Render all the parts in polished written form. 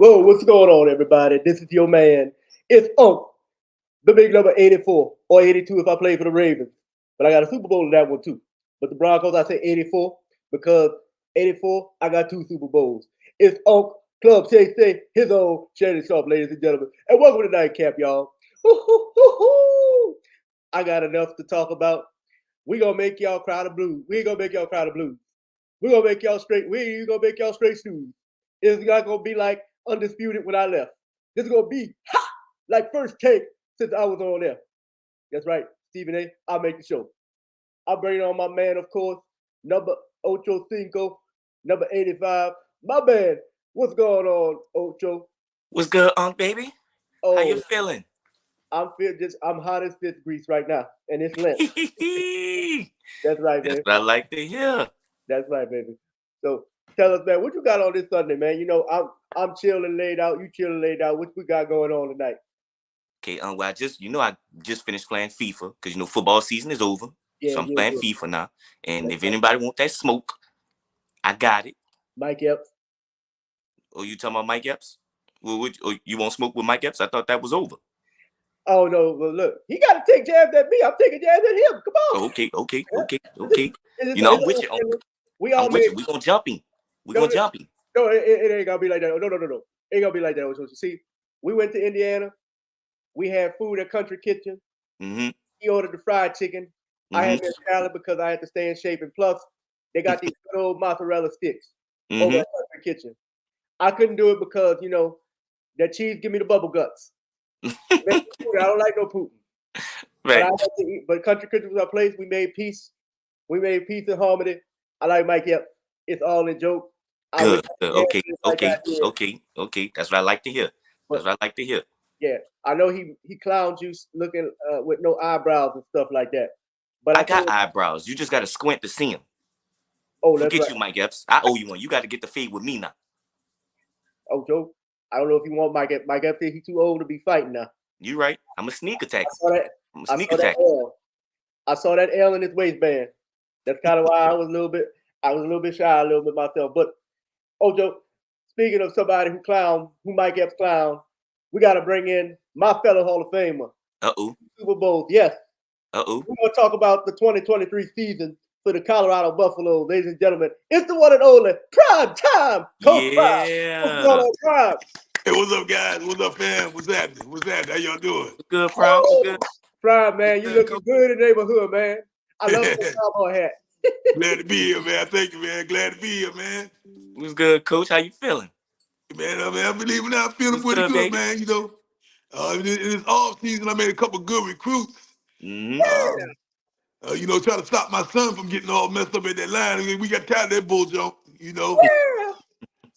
Whoa, what's going on, everybody? This is your man. It's the big number 84 or 82 if I play for the Ravens. But I got a Super Bowl in that one too. But the Broncos, I say 84 because 84, I got two Super Bowls. It's Club say his own Shannon Sharp, ladies and gentlemen. And welcome to Nightcap, y'all. I got enough to talk about. We gonna make y'all cry the blues. We ain't gonna make y'all cry the blues. We gonna make y'all straight. We ain't gonna make y'all straight snooze. It's not gonna be like Undisputed when I left. This is gonna be hot like first take since I was on there. That's right, Stephen A. I'll make the show. I'll bring on my man, of course, number Ocho Cinco, number 85. My man, what's going on, Ocho? What's good, baby? How you Oh, feeling? I'm hot as fifth grease right now, and it's lit. That's right, That's man. what I like to hear. That's right, baby. So tell us, man, what you got on this Sunday, man? You know, I'm chilling laid out. You chilling laid out. What we got going on tonight? Okay, well, I just finished playing FIFA because football season is over, Yeah, so I'm yeah, playing yeah. FIFA now. And That's if right. anybody want that smoke, I got it. Mike Epps. Oh, you talking about Mike Epps? You want smoke with Mike Epps? I thought that was over. Oh no, well look, he got to take jabs at me. I'm taking jabs at him. Come on. Oh, okay. I'm with you. It's we I'm all with made. you. We gonna jump him. We No, gonna jump him. no, it ain't gonna be like that. No. It ain't gonna be like that. So, see, we went to Indiana. We had food at Country Kitchen. Mm-hmm. He ordered the fried chicken. I had Mm-hmm. that salad because I had to stay in shape. And plus, they got these good old mozzarella sticks over Mm-hmm. at Country Kitchen. I couldn't do it because that cheese give me the bubble guts. I don't like no Putin. But I Right. had to eat. But Country Kitchen was our place. We made peace. We made peace and harmony. I like Mike Epps. It's all a joke. I wish Good. I Good. could dance Okay. just like I Okay. did. Okay. That's what I like to hear. But That's what I like to hear. yeah, I know he clowns you looking with no eyebrows and stuff like that. But I I told got him, eyebrows. You just got to squint to see them. oh, that's Forget right. you, Mike Epps. I owe you one. You got to get the fade with me now. Oh, Joe, I don't know if you want Mike Epps. Mike Epps said he's too old to be fighting now. You right. I'm a sneak I attack. saw that. I'm a I sneak saw that attack. L. I saw that L in his waistband. That's kind of why I was a little bit. I was a little bit shy, a little bit myself. But Ojo, speaking of somebody who Mike Epps clown, we got to bring in my fellow Hall of Famer, Uh-oh. Super Bowls. Yes, Uh-oh. we're gonna talk about the 2023 season for the Colorado Buffaloes, ladies and gentlemen. It's the one and only Prime Time Coach Prime. What's going Yeah. on, Prime? Hey, what's up, guys? What's up, fam? What's happening? What's happening? How y'all doing? What's good, Prime? What's Oh, good? Prime, What's man, you good, looking Coach? good in the neighborhood, man. I love your cowboy hat. Glad to be here, man. Thank you, man. Glad to be here, man. What's good, Coach? How you feeling? Man, I'm believing now. I'm feeling What's pretty good, good, baby? man. In this off season, I made a couple good recruits. Mm-hmm. Um, trying to stop my son from getting all messed up at that line. We got tired of that bull jump, Yeah.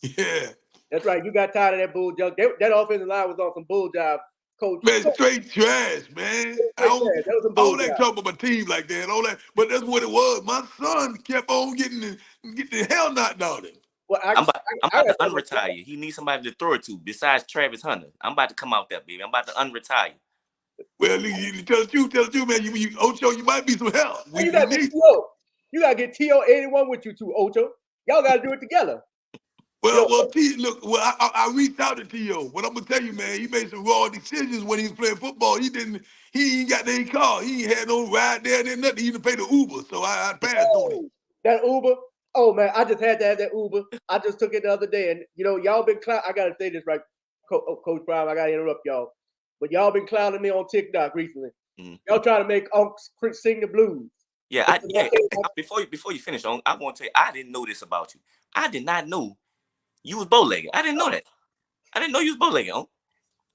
Yeah. That's right. You got tired of that bull junk. That offensive line was on some bull job, Coach. Man, straight trash, man. Right there. That was a I bull don't like job. talking about my team like that and all that, but that's what it was. My son kept on getting the hell knocked out of him. Well, I'm I about got to something. unretire you. He needs somebody to throw it to besides Travis Hunter. I'm about to come out there, baby. I'm about to unretire. Well, you tell the truth, man. Ocho, you might be some help. Hey, We you we got to get need. T.O. You got to get T.O. 81 with you too, Ocho. Y'all got to do it together. You know, I reached out to T.O. What I'm gonna tell you, man, he made some raw decisions when he was playing football. He ain't got any car. He ain't had no ride there and nothing. He didn't pay the Uber, so I passed on him. that Uber. Oh man, I just had to have that Uber. I just took it the other day, and y'all been I gotta say this right, Coach Prime. I gotta interrupt y'all, but y'all been clowning me on TikTok recently. Mm. Y'all trying to make Unc sing the blues. Before you finish, I want to tell you, I didn't know this about you. I did not know you was bow-legged. I didn't know that. I didn't know you was bow-legged,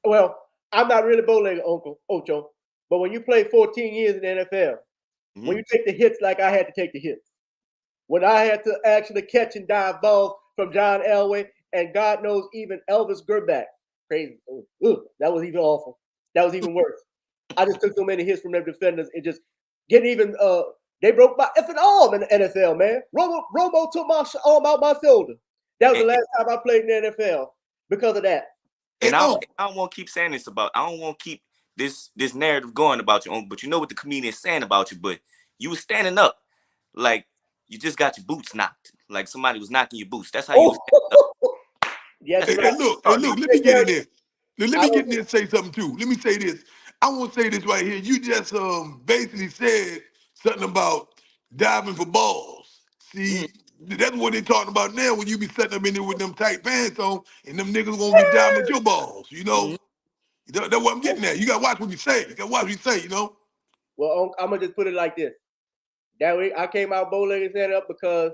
Well, I'm not really bow-legged, Uncle Ocho, but when you play 14 years in the NFL, Mm-hmm. when you take the hits like I had to take the hits, when I had to actually catch and dive balls from John Elway and God knows even Elvis Grbac, crazy, that was even awful. That was even worse. I just took so many hits from their defenders and just getting even. They broke my effing arm in the NFL, man. Romo took my arm out my shoulder. That was the And, last time I played in the NFL because of that. Hey, and I don't want to keep saying this about. I don't want to keep this narrative going about you. But you know what the comedian is saying about you. But you was standing up like you just got your boots knocked. Like somebody was knocking your boots. That's how you was standing up. Yes, Hey, right. look, Oh, let me Hey, get Gary, in there. Let I me don't. get in there and say something too. Let me say this. I want to say this right here. You just basically said something about diving for balls. mm-hmm. See, that's what they're talking about now when you be setting them in there with them tight pants on and them niggas gonna be diving at your balls, you know? Mm-hmm. That's what I'm getting at. You gotta watch what you say. You gotta watch what you say, you know? Well, I'm gonna just put it like this. That way, I came out bow-legged stand up because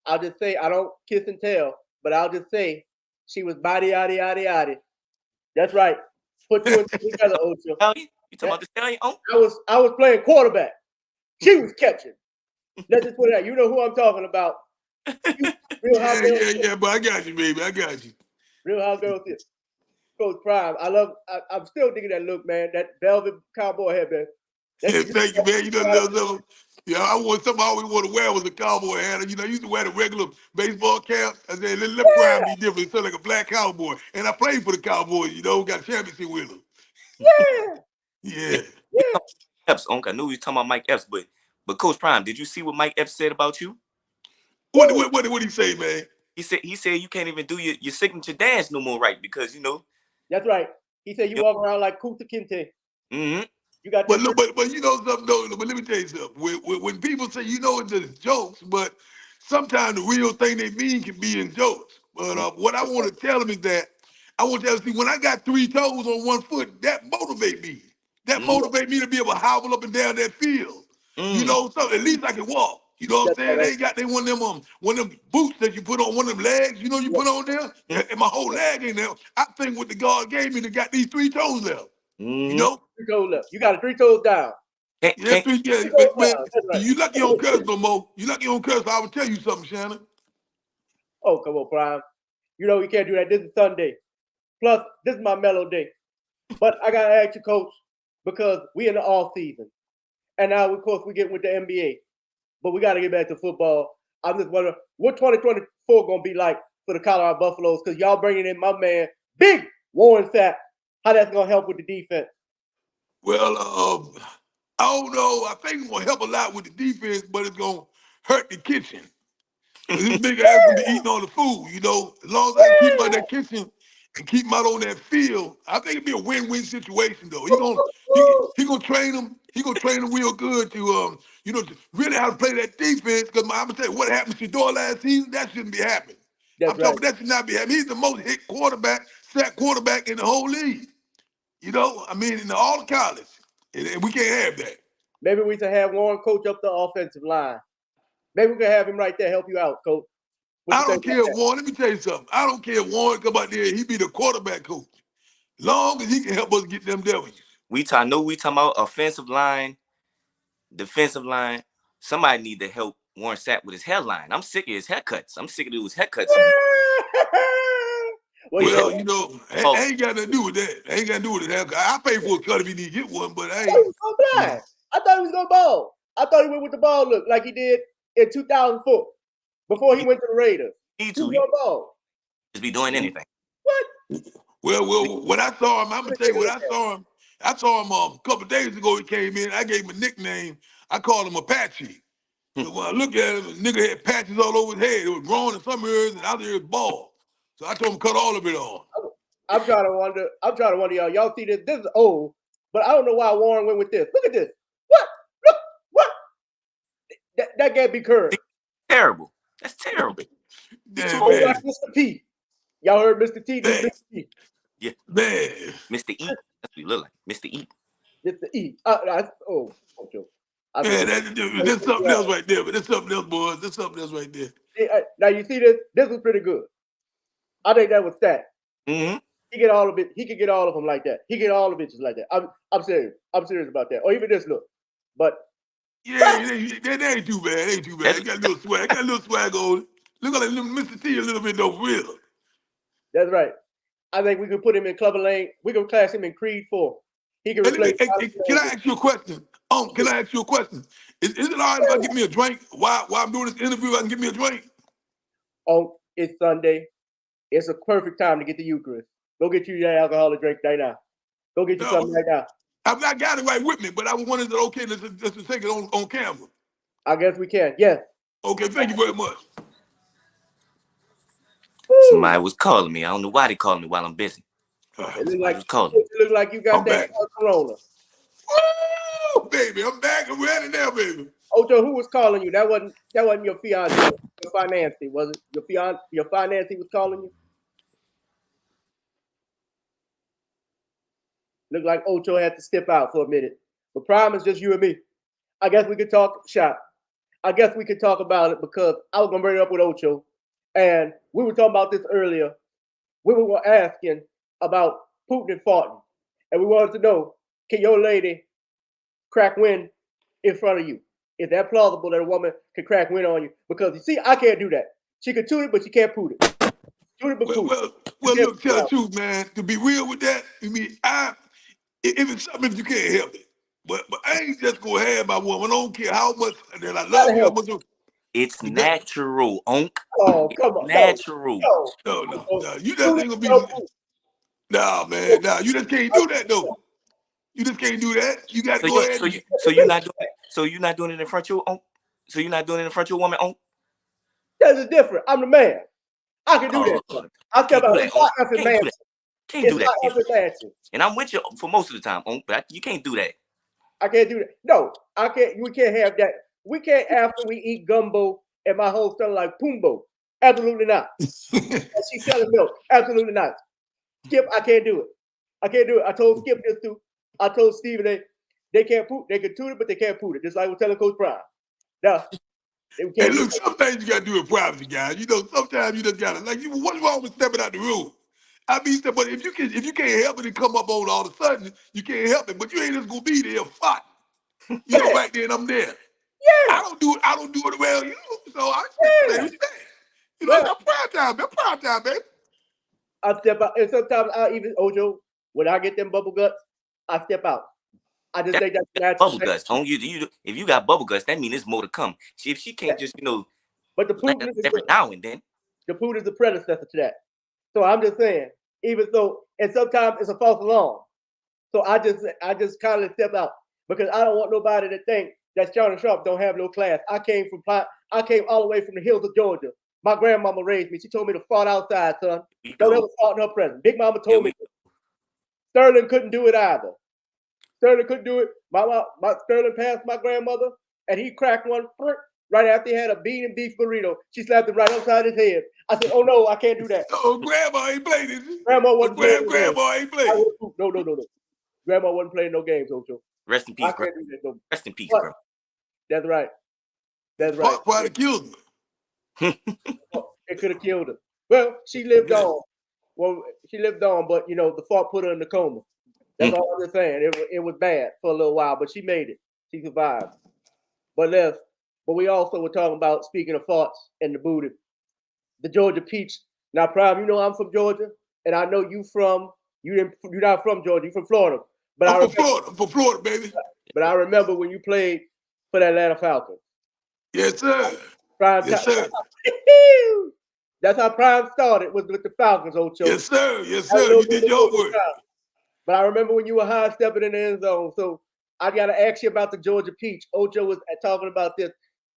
I'll just say I don't kiss and tell, but I'll just say she was body yaddy yaddy yaddy. That's right. Put two and two together, Ocho. Stallion? You talking That, about the stallion? Oh, I was playing quarterback. She was catching. Let's just put it out. You know who I'm talking about. You, real hot girl, Yeah, but I got you, baby. I got you. real hot girl. Coach Prime. I'm still digging that look, man. That velvet cowboy headband. That Yeah, shit. thank you, man. You done love something. Yeah, I want something I always want to wear was a cowboy hat. You know, I used to wear the regular baseball cap. I said, let Prime be different. It's like a black cowboy. And I played for the Cowboys, you know, got a championship with them. Yeah, Yeah. we yeah. talking about Epps, Unc. I knew we was talking about Mike Epps, but Coach Prime, did you see what Mike Epps said about you? What he say, man? He said you can't even do your signature dance no more right because That's right. He said you you walk around like Kunta Kinte. mm-hmm. You got But that. look, but you know something though. But let me tell you something. When people say you know it's just jokes, but sometimes the real thing they mean can be in jokes. But what I want to tell them is that I want you to see when I got three toes on one foot, that motivate me. That Mm-hmm. motivate me to be able to hobble up and down that field. You Mm-hmm. know, so at least I can walk. You know what I'm That's saying? right. They ain't got they one of them boots that you put on one of them legs. You know you Yeah, put on there, yeah. and my whole leg ain't there. I think what the God gave me to got these three toes left. You Mm-hmm. know. Three toes left. You got it 3 toes down. Yeah, Can't three, yeah, 3 toes man, down. That's right. you lucky you don't curse no more. You lucky you don't curse. I would tell you something, Shannon. Oh, come on, Prime. You know we can't do that. This is Sunday. Plus, this is my mellow day. But I gotta ask you, Coach, because we in the off season, and now of course we get with the NBA. But we got to get back to football. I'm just wondering what 2024 gonna be like for the Colorado Buffaloes because y'all bringing in my man, Big Warren Sapp. How that's gonna help with the defense? Well, I don't know. I think it's gonna help a lot with the defense, but it's gonna hurt the kitchen. Cause this big ass gonna be eating all the food, you know. As long as I can keep him out of that kitchen and keep him out on that field, I think it'd be a win-win situation though. He gonna train him. He gonna train him real good to to really how to play that defense. Cause I'm gonna tell you what happened to Shador last season. That shouldn't be happening. I'm That's talking right. about that should not be happening. He's the most hit quarterback, sack quarterback in the whole league. You know, I mean, in all college, and we can't have that. Maybe we should have Warren coach up the offensive line. Maybe we can have him right there help you out, Coach. What I you think don't about care, that? Warren. Let me tell you something. I don't care, Warren. Come out there, he be the quarterback coach. Long as he can help us get them W's. I know we talking about offensive line, defensive line. Somebody need to help Warren Sapp with his hairline. I'm sick of his haircuts. I'm sick of his haircuts. Well, you His know, hair Well, you know, bald. ain't got nothing to do with that. Ain't got to do with it. I pay for a cut if he need to get one, but I I thought he ain't. was going You know. blind. I thought he was going ball. I thought he went with the ball look like he did in 2004 before he He went to the Raiders. need He to. was He going ball. just be doing anything. What? Well, when I saw him, I'm Let gonna me tell take you a what look I at it. saw him. I saw him a couple of days ago. He came in. I gave him a nickname. I called him Apache. Hmm. So when I look at him, the nigga had patches all over his head. It was growing in some areas and other areas bald. So I told him cut all of it off. I'm trying to wonder. I'm trying to wonder, y'all. Y'all see this? This is old, but I don't know why Warren went with this. Look at this. What? Look. What? That can't be current. Terrible. That's terrible. He's too Damn, Look old. like man. Mr. T. Y'all heard Mr. T? This is Man, Mr. T. Yeah, man. Mr. E. That's what he look like. Mr. E. Mr. E. Ocho. I Man, forget. that's something else right there. But that's something else, boys. That's something else right there. Now you see this. This was pretty good. I think that was stat. Mm-hmm. He get all of it. He could get all of them like that. He get all of it just like that. I'm serious. I'm serious about that. Or even this look. But Yeah, that ain't too bad. Ain't too bad. That's It got a little swag. Got a little swag on it. Look like little Mr. T a little bit though, for real. that's right. I think we could put him in Clubber Lane. We could class him in Creed 4. He can Hey, replace can I ask you a question? Can I ask you a question? Is it all right if I get me a drink while I'm doing this interview? I can get me a drink. Oh, it's Sunday. It's a perfect time to get the Eucharist. Go get you your alcoholic drink right now. Go get you something No, right now. I've not got it right with me, but I was wondering, is it okay just to take it on camera? I guess we can. Yes. Okay, thank you very much. Woo! Somebody was calling me. I don't know why they calling me while I'm busy. It Somebody was calling me. look like you got I'm that back. corona. Woo, baby, I'm back and ready now, baby. Ocho, who was calling you? That wasn't your fiance, your financing, was it? Your financing was calling you? Looked like Ocho had to step out for a minute. But Prime is just you and me. I guess we could talk shop. I guess we could talk about it because I was gonna bring it up with Ocho. And we were talking about this earlier. We were asking about Putin and farting. And we wanted to know, can your lady crack wind in front of you? Is that plausible that a woman can crack wind on you? Because you see, I can't do that. She can toot it, but she can't poot it. Toot it, but poot it. Look, tell the truth, man. To be real with that, if it's something you can't help it. But I ain't just gonna have my woman. I don't care how much that I love you. How much it's natural, Unc. Oh, come on. Natural. No. You just ain't gonna be. Nah, man. Nah, you just can't do that though. You just can't do that. You got to go ahead. So you're not doing it. So you're not doing it in front of your Unc. So you're not doing it in front of your woman, Unc. That's different. I'm the man. I can do that. I step out. It's not effing mansion. Can't do that. It's not effing mansion. And I'm with you for most of the time, Unc, but you can't do that. I can't do that. No, I can't. We can't have that. We can't after we eat gumbo and my whole son like Pumbo. Absolutely not. And she's selling milk. Absolutely not. Skip, I can't do it. I can't do it. I told Skip this too. I told Steven they can't poot. They can toot it, but they can't poot it. Just like we're telling Coach Prime. Now, hey, look, sometimes you gotta do it privacy, guys. You know, sometimes you just gotta what's wrong with stepping out the room? I mean, but if you can't help it and come up on all of a sudden, you can't help it. But you ain't just gonna be there fighting. You know, right then I'm there. Yeah. I don't do it around you. So I just say what you say. You know, that's prime time. That's prime time, baby. I step out, and sometimes I even Ojo, when I get them bubble guts, I step out. I just think that's natural. Bubble guts. If you got bubble guts, that means there's more to come. If she can't just, but the poop is every now and then. The poop is the predecessor to that. So I'm just saying, even though, and sometimes it's a false alarm. So I just kind of step out because I don't want nobody to think that Shawn Sharp don't have no class. I came all the way from the hills of Georgia. My grandmama raised me. She told me to fart outside, son. Don't ever fart in her presence. Big Mama told me. Sterling couldn't do it either. Sterling couldn't do it. My Sterling passed my grandmother, and he cracked one right after he had a bean and beef burrito. She slapped him right upside his head. I said, "Oh no, I can't do that." Oh, Grandma ain't playing this. Grandma wasn't playing. Grandma ain't playing. No. Grandma wasn't playing no games, Ocho. Rest in peace, bro. Rest in peace, bro. That's right. That's right. Probably killed her. It could have killed her. Well, she lived on. Well, she lived on, but the fart put her in the coma. That's all I'm just saying. It was bad for a little while, but she made it. She survived. But we also were talking about, speaking of farts and the booty, the Georgia peach. Now, Prime, I'm from Georgia, and I know you're not from Georgia, you're from Florida. But I'm from Florida, baby. But I remember when you played for the Atlanta Falcons. Yes, sir. Yes, sir. That's how Prime started with the Falcons, Ocho. Yes, sir. Yes, sir. You did your work. But I remember when you were high stepping in the end zone. So I got to ask you about the Georgia peach. Ocho was talking about this.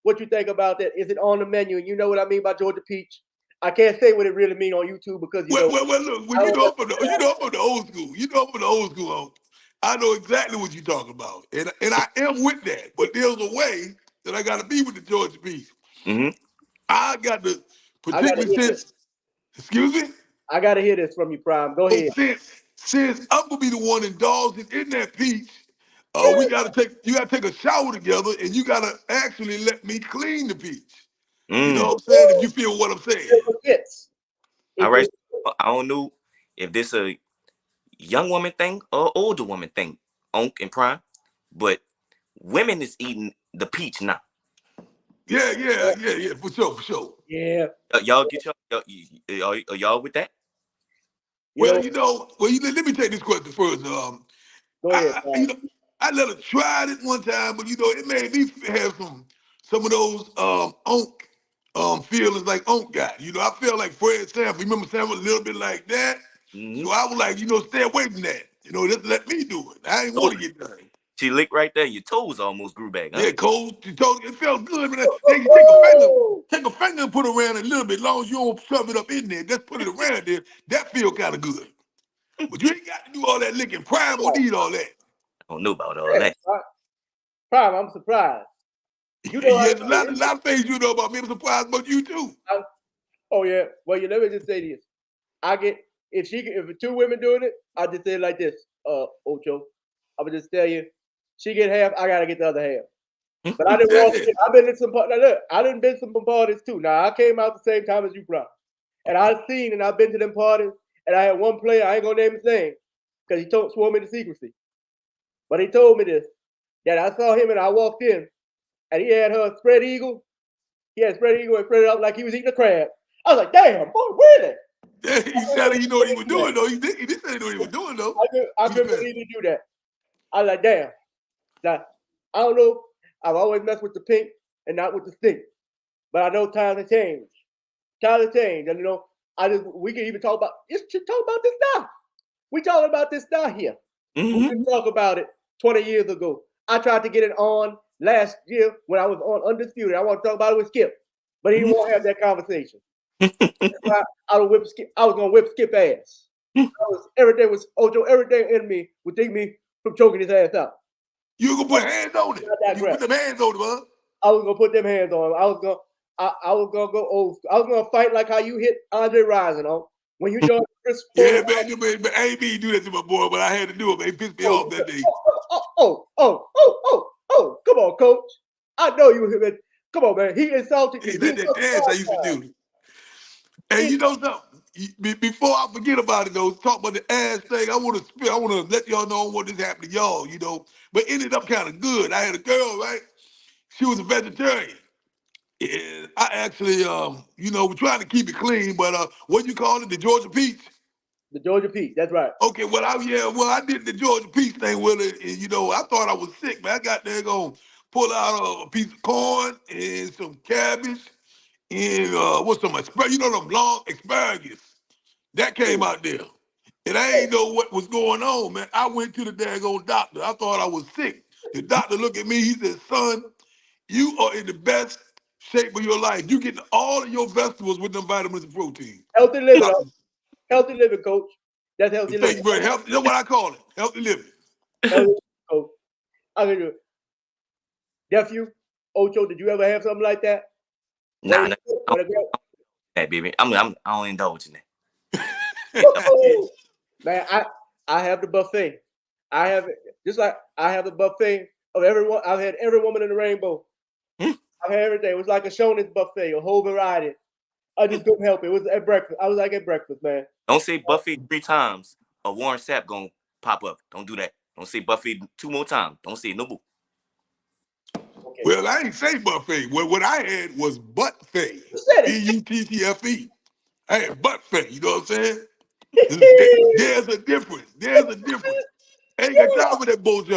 What you think about that? Is it on the menu? And you know what I mean by Georgia peach? I can't say what it really means on YouTube because well, look, when from the old school. From the old school. I know exactly what you're talking about, and I am with that. But there's a way that I got to be with the Georgia peach. Mm-hmm. I got to particularly since. Excuse me. I got to hear this from you, Prime. Go ahead. Since I'm gonna be the one indulging in that peach, you gotta take a shower together, and you gotta actually let me clean the peach. You know what I'm saying? If you feel what I'm saying. All right. I don't know if this a young woman thing or older woman thing, Unc and Prime, but women is eating the peach now. Yeah, for sure. Yeah. Y'all get y'all with that? Well, let me take this question first. Go ahead. I let her try it one time, but it made me have some of those Unc feelings like Unc got. I feel like Fred Sanford. Remember Sanford a little bit like that? Mm-hmm. So I was like, stay away from that. Just let me do it. I ain't want to get done. She licked right there. Your toes almost grew back, huh? Yeah, cold. It felt good, man. Then you take a finger and put it around it a little bit. As long as you don't shove it up in there, just put it around there. That feel kind of good. But you ain't got to do all that licking. Prime don't need all that. I don't know about all that. Prime, I'm surprised. You know how Yes, to a lot of things you know about me. I'm surprised about you too. Oh yeah. Well, let me just say this. I get if two women doing it, I just say it like this. Ocho, I'm gonna just tell you, she get half, I gotta get the other half. But I didn't walk in. I've been in some parties. Look, I didn't been some parties too. Now I came out the same time as you, bro. And I've seen and I've been to them parties. And I had one player. I ain't gonna name his name because he swore me to secrecy. But he told me this that I saw him and I walked in and he had her spread eagle. He had spread eagle and spread it up like he was eating a crab. I was like, damn, boy, really? He said he know what he was doing though. He did say he know what he was doing though. I couldn't believe he do that. I was like, damn. Now, I don't know. I've always messed with the pink and not with the stink. But I know times have changed. Times have changed. And we can even talk about this now. We talking about this now here. Mm-hmm. We can talk about it 20 years ago. I tried to get it on last year when I was on Undisputed. I want to talk about it with Skip. But he didn't want to have that conversation. I was gonna whip Skip ass. Everything was Ocho. Everything in me would take me from choking his ass out. You gonna put hands on it? You put them hands on him, huh? I was gonna put them hands on him. I was gonna go old school. I was gonna fight like how you hit Andre Rising on when you joined Chris. Yeah, man, I ain't mean to do that to my boy, but I had to do it. Man. He pissed me off that day. Come on, coach. I know you him. Come on, man. He insulted you. That dance I used to do. And you know something? Before I forget about it, though, talk about the ass thing. I want to let y'all know what this happened to y'all. You know, but it ended up kind of good. I had a girl, right? She was a vegetarian. And I actually, we're trying to keep it clean, but what you call it, the Georgia Peach? The Georgia Peach, that's right. Okay, I did the Georgia Peach thing with it, and I thought I was sick, man. I got there gonna pull out a piece of corn and some cabbage and what's some asparagus, them long asparagus. That came out there. And I ain't know what was going on, man. I went to the daggone doctor. I thought I was sick. The doctor looked at me, he said, son, you are in the best shape of your life. You getting all of your vegetables with them vitamins and protein. Healthy living, healthy living, coach. That's healthy living. Thank you very healthy. That's what I call it. Healthy living. Healthy living, coach. I mean, nephew, Ocho, did you ever have something like that? Nah, that baby. I don't indulge in that. Man, I have the buffet. I have it just like I have the buffet of everyone. I've had every woman in the rainbow. I've had everything. It was like a Shoney's buffet, a whole variety. I just couldn't help it. It was at breakfast. I was like at breakfast, man. Don't say buffet 3 times. A Warren Sapp gonna pop up. Don't do that. Don't say buffet 2 more times. Don't say no more. Okay. Well, I ain't say buffet. Well, what I had was buttfet. Buttfe. I had buttfet. You know what I'm saying? There's a difference. I ain't got time for that bullshit.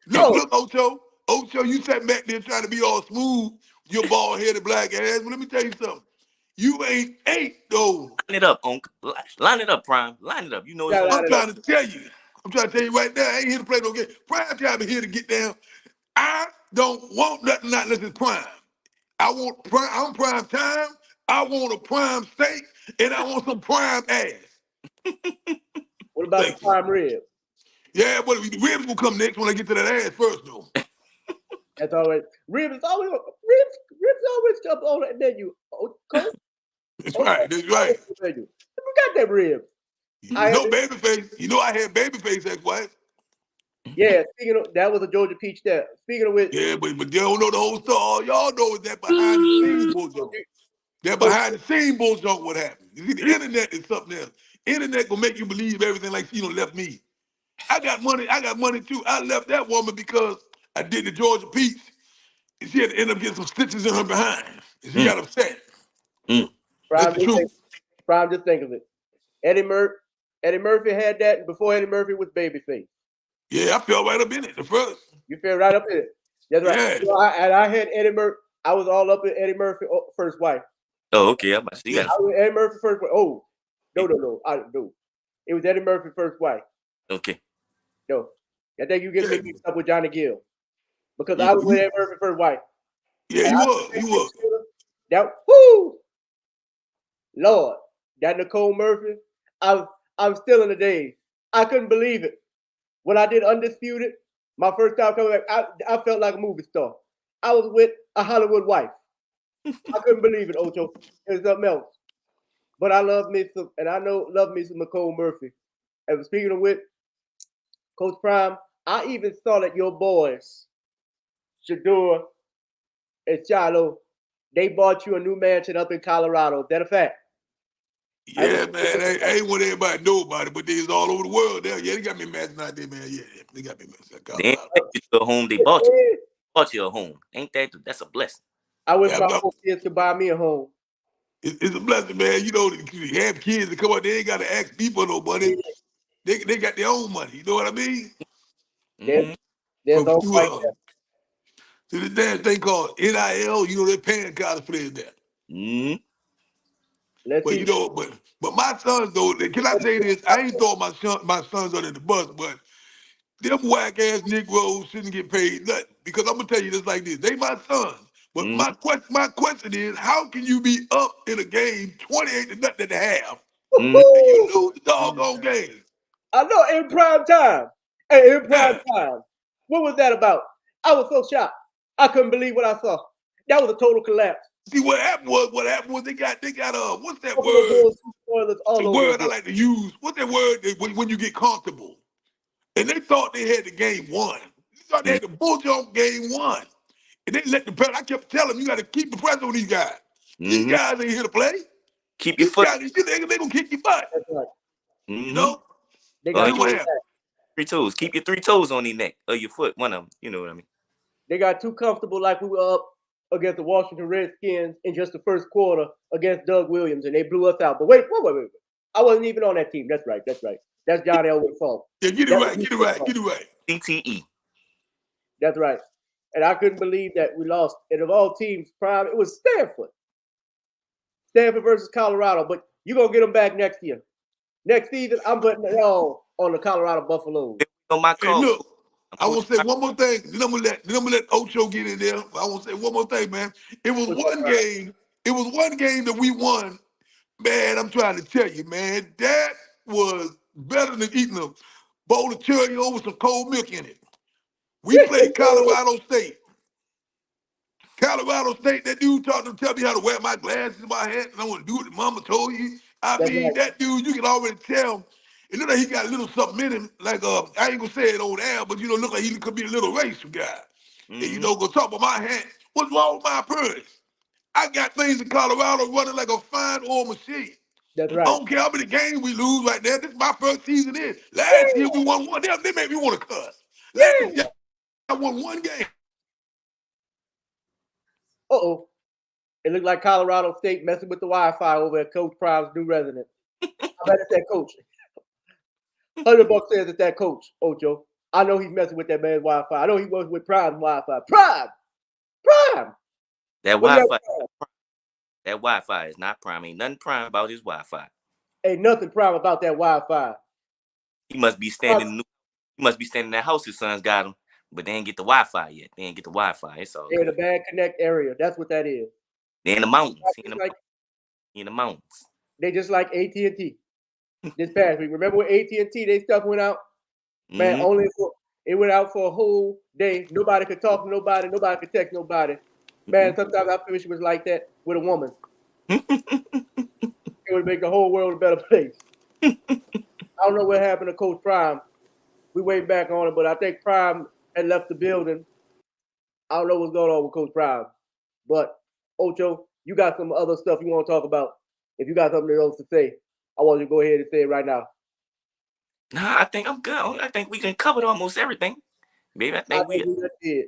Look, Ocho. Ocho, you sat back there trying to be all smooth, your bald-headed black ass. But let me tell you something. You ain't though. Line it up, Unc. Line it up, Prime. Line it up. You know it's I'm trying to tell you right now. I ain't here to play no game. Prime time is here to get down. I don't want nothing not unless it's prime. I'm prime time. I want a prime steak, and I want some prime ass. What about the prime rib? Yeah, but the ribs will come next when I get to that ass first, though. That's always ribs always up on that menu. Coach? That's right. That's right. We got that rib. Babyface. You know I had Babyface ex-wife. Yeah, speaking of that was a Georgia Peach there. Speaking of which, yeah, but you don't know the whole story. All y'all know is that behind the scenes bullshit. That behind the scenes bullshit what happened. You see, the internet is something else. Internet will make you believe everything like she left me. I got money too. I left that woman because I did the Georgia Peach. And she had to end up getting some stitches in her behind. And she got upset. That's the truth. Prime, just think of it. Eddie Murphy had that before Eddie Murphy was Babyface. Yeah, I fell right up in it the first. You fell right up in it. That's right. Yeah. I had Eddie Murphy. I was all up in Eddie Murphy first wife. Oh, okay. I was Eddie Murphy first wife. Oh, no. It was Eddie Murphy first wife. Okay. No. I think you getting me mixed up with Johnny Gill because I was with You, Ed Murphy's first wife. yeah, And you I was. You was. that whoo, Lord, that Nicole Murphy. I'm still in the days. I couldn't believe it when I did Undisputed. My first time coming back, I felt like a movie star. I was with a Hollywood wife. I couldn't believe it, Ocho. It was something else. But I love me some, and I know love me some Nicole Murphy. And speaking of which, Coach Prime, I even saw that your boys, Shador and Shiloh, they bought you a new mansion up in Colorado. Is that a fact? Yeah, man. I ain't want everybody to know about it, but they was all over the world there. Yeah, they got me matching out there, man. Yeah, they got me matching out They ain't Colorado. take you to a home. They bought you. Bought you a home. Ain't that's a blessing? I wish Yeah, my 4 kids could buy me a home. it's a blessing, man. You know, you have kids that come out, they ain't got to ask me for no money. They got their own money. You know what I mean? There's, Mm-hmm. there's From no fight there. to the damn thing called NIL. You know, they're paying college players that. Mm-hmm. Let's But see. you know, but my sons though, can I say this? I ain't throwing my sons under the bus, but them whack ass Negroes shouldn't get paid nothing. Because I'm gonna tell you this like this: they my sons. But Mm-hmm. my question is, how can you be up in a game 28 to nothing at the half, Mm-hmm. and you Woo-hoo! lose the doggone game? I know in prime time. Hey, in prime Yeah. time. What was that about? I was so shocked. I couldn't believe what I saw. That was a total collapse. See what happened was they got what's that Buffalo word? Bills spoilers It's all a over word I again. like to use. What's that word when you get comfortable? And they thought they had the game won. They thought they had the bullshit on game one. And they let the press. I kept telling them, you got to keep the pressure on these guys. These Mm-hmm. guys ain't here to play. Keep your These foot. guys, they gonna kick your butt. That's right. You Mm-hmm. know? They Or And got then two what your happened? 3 toes. Keep your 3 toes on your neck or your foot. One of them. You know what I mean? they got too comfortable like we were up against the Washington Redskins in just the first quarter against Doug Williams, and they blew us out. But wait. I wasn't even on that team. That's right. That's John Elway's fault. Yeah, get it That was right, his get it right, fault. get it right. CTE. That's right. And I couldn't believe that we lost. And of all teams, prime, it was Stanford. Stanford versus Colorado. But you're going to get them back next year. Next season, I'm putting it all on the Colorado Buffaloes. On my Hey, call. look, I'm I want coaching. to say one more thing. Then I'm gonna let Ocho get in there. I want to say one more thing, man. It was What's up, one Prime? game. It was one game that we won. Man, I'm trying to tell you, man, that was better than eating a bowl of Cheerios with some cold milk in it. We played Colorado State. Colorado State, that dude taught them, tell me how to wear my glasses in my hat, and I want to do what the mama told you. I That's mean, right. that dude, you can already tell. And then he got a little something in him, like I ain't gonna say it on air, but look like he could be a little racial guy. And Mm-hmm. go talk about my hat. What's wrong with my appearance? I got things in Colorado running like a fine oil machine. That's I right. don't care how many games we lose right there. This is my first season in. Last year Yeah. we won one. They made me want to cuss. Last Yeah. year I won one game. Uh-oh. It looked like Colorado State messing with the Wi-Fi over at Coach Prime's new resident. I bet it's that coach. $100 says it's that coach, Ocho. I know he's messing with that man's Wi-Fi. I know he works with Prime's Wi-Fi. Prime. That What do you Wi-Fi. have? That Wi-Fi is not prime. Ain't nothing prime about his Wi-Fi. Ain't nothing prime about that Wi-Fi. He must be standing. He must be standing in that house. His sons got him, but they ain't get the Wi-Fi yet. They ain't get the Wi-Fi. It's all They're in a good. bad connect area. That's what that is. They in the mountains. Just like He in the mountains. they just like AT&T this past week. Remember when AT&T they stuff went out? Man, Mm-hmm. it went out for a whole day. Nobody could talk to nobody. Nobody could text nobody. Man, sometimes I wish it was like that with a woman. It would make the whole world a better place. I don't know what happened to Coach Prime. We wait back on it, but I think Prime had left the building. I don't know what's going on with Coach Prime. But Ocho, you got some other stuff you want to talk about. If you got something else to say, I want you to go ahead and say it right now. Nah, I think I'm good. I think we can cover almost everything. Baby, I I think we. think we done did.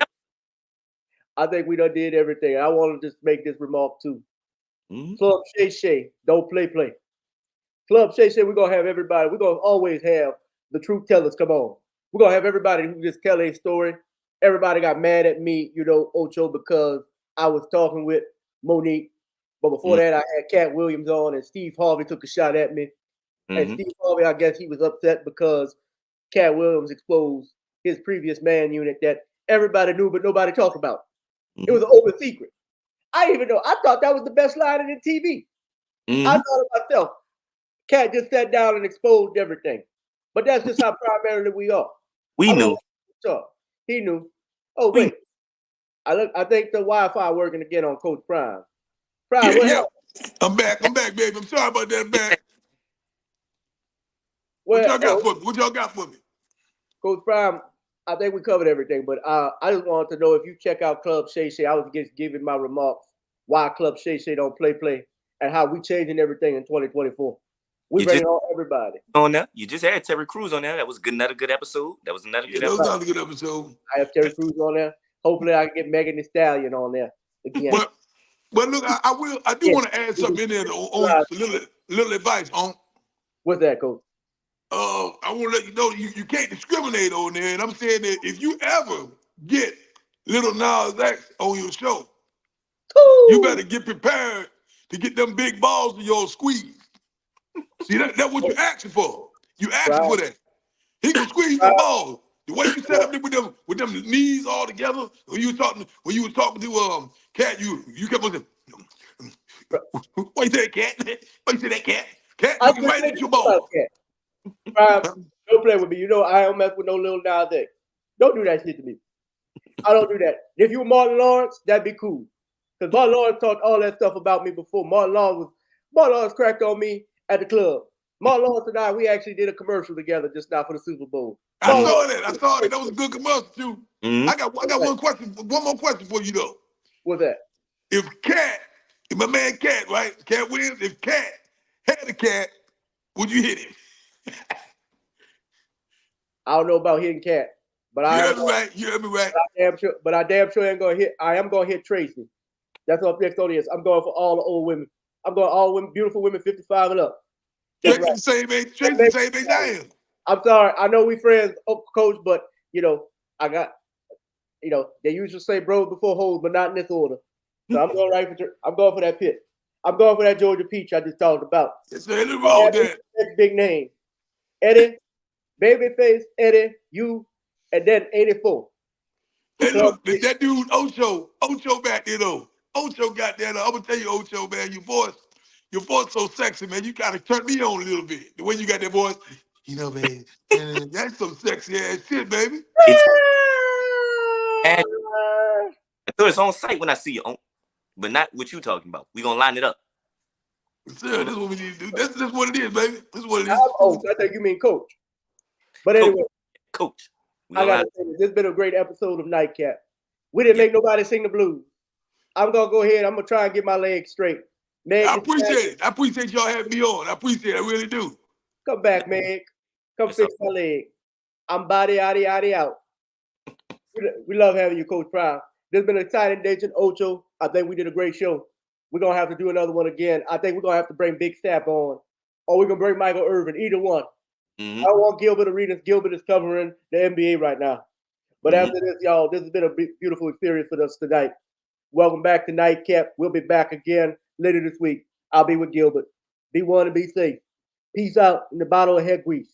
I think we done did everything. I want to just make this remark too. Mm-hmm. Club Shay Shay, don't play. Club Shay Shay, we're gonna have everybody. We're gonna always have the truth tellers come on. We're gonna have everybody who just tell a story. Everybody got mad at me, Ocho, because I was talking with Monique. But before that, I had Cat Williams on, and Steve Harvey took a shot at me. And Mm-hmm. Steve Harvey, I guess he was upset because Cat Williams exposed his previous man unit that everybody knew but nobody talked about. Mm-hmm. It was an open secret. I thought that was the best line in the TV. Mm-hmm. I thought to myself, Cat just sat down and exposed everything. But that's just how primarily we are. We knew. He knew. Oh, wait. I think the Wi-Fi working again on Coach Prime. Prime, yeah. I'm back, baby. I'm sorry about that. I'm back. What y'all got for me? What y'all got for me? Coach Prime, I think we covered everything, but I just wanted to know if you check out Club Shay Shay. I was just giving my remarks why Club Shay Shay don't play and how we changing everything in 2024. We bringing on everybody. On there. You just had Terry Crews on there. That was another good episode. That was another good episode. That was another good episode. I have Terry Crews on there. Hopefully I can get Megan Thee Stallion on there again. But look, I do want to add something in there on little advice on. What's that, Coach? I want to let you know you can't discriminate on there. And I'm saying that if you ever get Little Nas X on your show, you better get prepared to get them big balls of yours squeezed. See, that's what you're asking for. You asking for that. He can squeeze the balls. The way you set up with them knees all together, when you were talking to Cat, you kept on saying, what you say, Cat? What you say that, Cat? Cat looking right at your balls. Don't play with me. You know I don't mess with no Little Nas X. Don't do that shit to me. I don't do that. If you were Martin Lawrence, that'd be cool. Because Martin Lawrence talked all that stuff about me before. Martin Lawrence cracked on me at the club. Martin Lawrence and we actually did a commercial together just now for the Super Bowl. I saw that. That was a good commercial too. Mm-hmm. I got one question. One more question for you though. What's that? If my man Cat, right? Cat wins. If Cat had a cat, would you hit him? I don't know about hitting Cat, but you heard me right. I damn sure ain't gonna hit. I am gonna hit Tracy. That's what next on is. I'm going for all the old women. I'm going all women, beautiful women, 55 and up. Tracy the same age. Tracy the same age I am. I'm sorry. I know we friends, Coach, but I got, they usually say bros before hoes, but not in this order. So I'm going I'm going for that pit. I'm going for that Georgia peach I just talked about. It's nothing wrong with that. That's big name. Eddie, Babyface, Eddie, you, and then 84. Hey, look, that dude Ocho back there though. Ocho got that. I'm gonna tell you, Ocho, man, your voice so sexy, man. You gotta turn me on a little bit. The way you got that voice, man, that's some sexy ass shit, baby. It's on site when I see you, but not what you talking about. We gonna line it up. Sir, this is what we need to do. This is what it is, baby. This is what it is. I think you mean Coach. But anyway, Coach. I gotta say this has been a great episode of Nightcap. We didn't make nobody sing the blues. I'm gonna go ahead. I'm gonna try and get my legs straight. Meg, I appreciate it. I appreciate y'all having me on. I appreciate it. I really do. Come back, Meg. Come fix my leg. I'm body out. We love having you, Coach Prime. This has been an exciting day to Ocho. I think we did a great show. We're gonna have to do another one again. I think we're gonna have to bring Big Sap on, or we're gonna bring Michael Irvin. Either one. Mm-hmm. I don't want Gilbert Arenas. Gilbert is covering the NBA right now. But after this, y'all, this has been a beautiful experience for us tonight. Welcome back to Nightcap. We'll be back again later this week. I'll be with Gilbert. Be one and be safe. Peace out in the bottle of head grease.